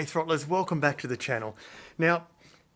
Throttlers, welcome back to the channel. Now,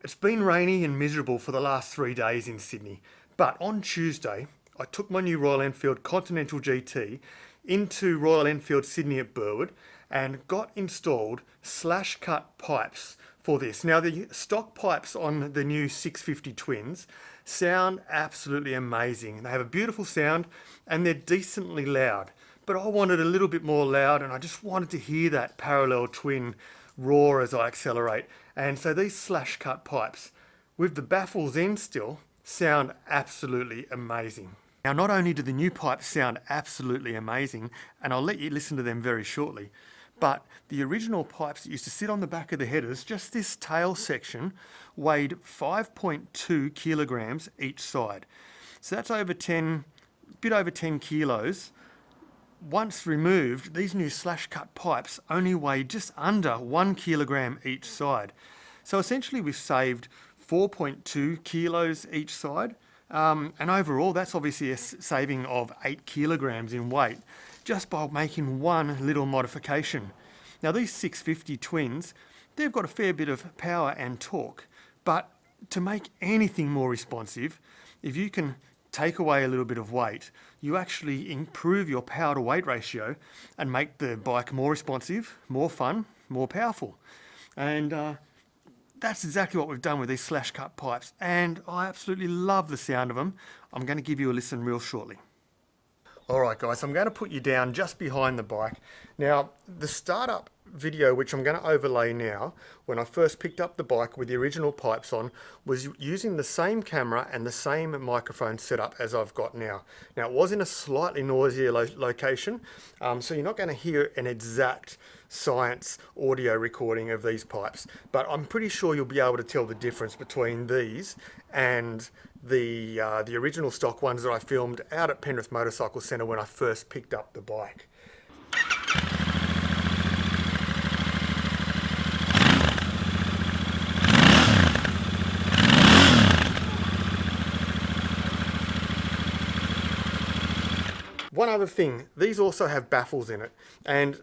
it's been rainy and miserable for the last 3 days in Sydney, but on Tuesday I took my new Royal Enfield Continental GT into Royal Enfield Sydney at Burwood and got installed slash cut pipes for this. Now, the stock pipes on the new 650 twins sound absolutely amazing. They have a beautiful sound and they're decently loud, but I wanted a little bit more loud and I just wanted to hear that parallel twin roar as I accelerate. And so these slash cut pipes with the baffles in still sound absolutely amazing. Now, not only do the new pipes sound absolutely amazing, and I'll let you listen to them very shortly, but the original pipes that used to sit on the back of the headers, just this tail section, weighed 5.2 kilograms each side. So that's a bit over 10 kilos. Once removed, these new slash cut pipes only weigh just under 1 kilogram each side. So essentially we've saved 4.2 kilos each side. And overall, that's obviously a saving of 8 kilograms in weight just by making one little modification. Now, these 650 twins, they've got a fair bit of power and torque, but to make anything more responsive, if you can take away a little bit of weight, you actually improve your power to weight ratio and make the bike more responsive, more fun, more powerful. And that's exactly what we've done with these slash cut pipes, and I absolutely love the sound of them. I'm going to give you a listen real shortly. Alright guys, I'm going to put you down just behind the bike. Now, the startup video which I'm going to overlay now, when I first picked up the bike with the original pipes on, was using the same camera and the same microphone setup as I've got now. Now, it was in a slightly noisier location, so you're not going to hear an exact science audio recording of these pipes, but I'm pretty sure you'll be able to tell the difference between these and the original stock ones that I filmed out at Penrith Motorcycle Centre when I first picked up the bike. One other thing, these also have baffles in it, and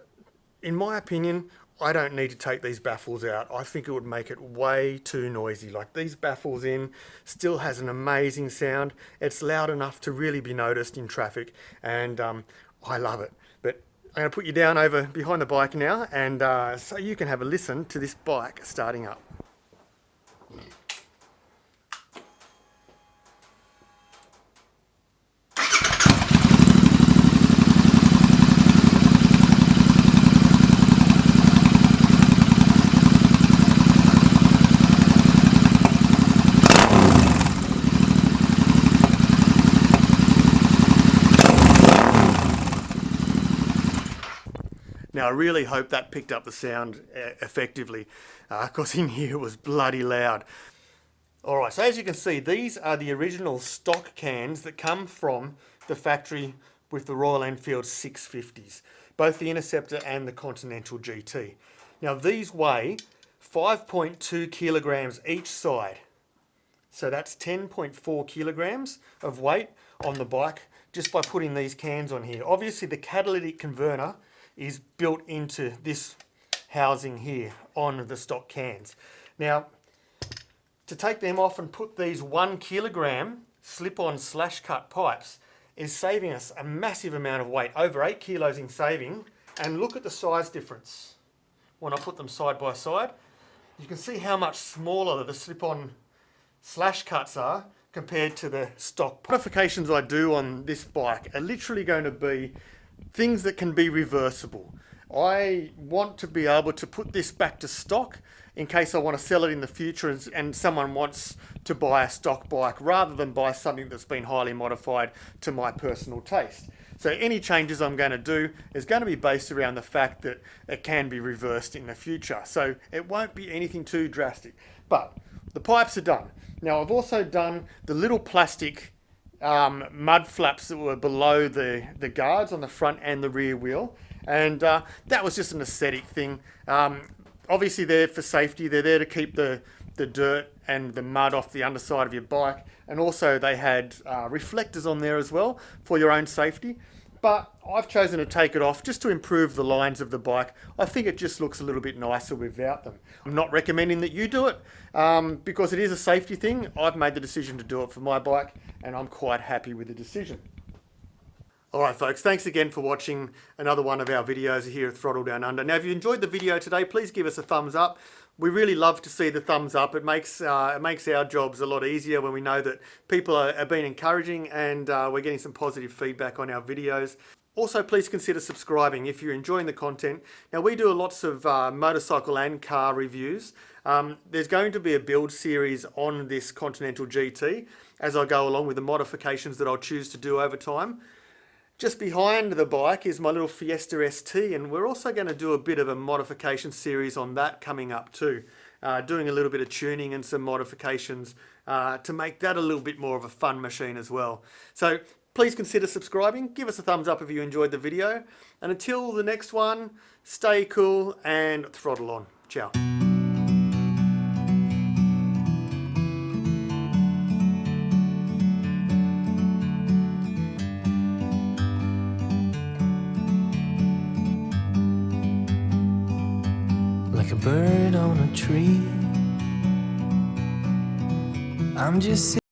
in my opinion, I don't need to take these baffles out. I think it would make it way too noisy. Like, these baffles in still has an amazing sound. It's loud enough to really be noticed in traffic, and I love it. But I'm going to put you down over behind the bike now, and so you can have a listen to this bike starting up. Now, I really hope that picked up the sound effectively, because in here it was bloody loud. Alright, so as you can see, these are the original stock cans that come from the factory with the Royal Enfield 650s, both the Interceptor and the Continental GT. Now, these weigh 5.2 kilograms each side. So that's 10.4 kilograms of weight on the bike just by putting these cans on here. Obviously, the catalytic converter is built into this housing here on the stock cans. Now, to take them off and put these 1 kilogram slip-on slash cut pipes is saving us a massive amount of weight, over 8 kilos in saving. And look at the size difference when I put them side by side. You can see how much smaller the slip-on slash cuts are compared to the stock. Modifications I do on this bike are literally going to be things that can be reversible. I want to be able to put this back to stock in case I want to sell it in the future and someone wants to buy a stock bike rather than buy something that's been highly modified to my personal taste. So any changes I'm going to do is going to be based around the fact that it can be reversed in the future. So it won't be anything too drastic. But the pipes are done. Now, I've also done the little plastic mud flaps that were below the guards on the front and the rear wheel, and that was just an aesthetic thing. Obviously they're for safety, they're there to keep the dirt and the mud off the underside of your bike, and also they had reflectors on there as well for your own safety. but I've chosen to take it off just to improve the lines of the bike. I think it just looks a little bit nicer without them. I'm not recommending that you do it because it is a safety thing. I've made the decision to do it for my bike and I'm quite happy with the decision. Alright folks, thanks again for watching another one of our videos here at Throttle Downunder. Now if you enjoyed the video today, please give us a thumbs up. We really love to see the thumbs up. It makes our jobs a lot easier when we know that people are being encouraging and we're getting some positive feedback on our videos. Also, please consider subscribing if you're enjoying the content. Now, we do lots of motorcycle and car reviews. There's going to be a build series on this Continental GT as I go along with the modifications that I'll choose to do over time. Just behind the bike is my little Fiesta ST, and we're also going to do a bit of a modification series on that coming up too. Doing a little bit of tuning and some modifications to make that a little bit more of a fun machine as well. So please consider subscribing, give us a thumbs up if you enjoyed the video, and until the next one, stay cool and throttle on. Ciao. Like a bird on a tree, I'm just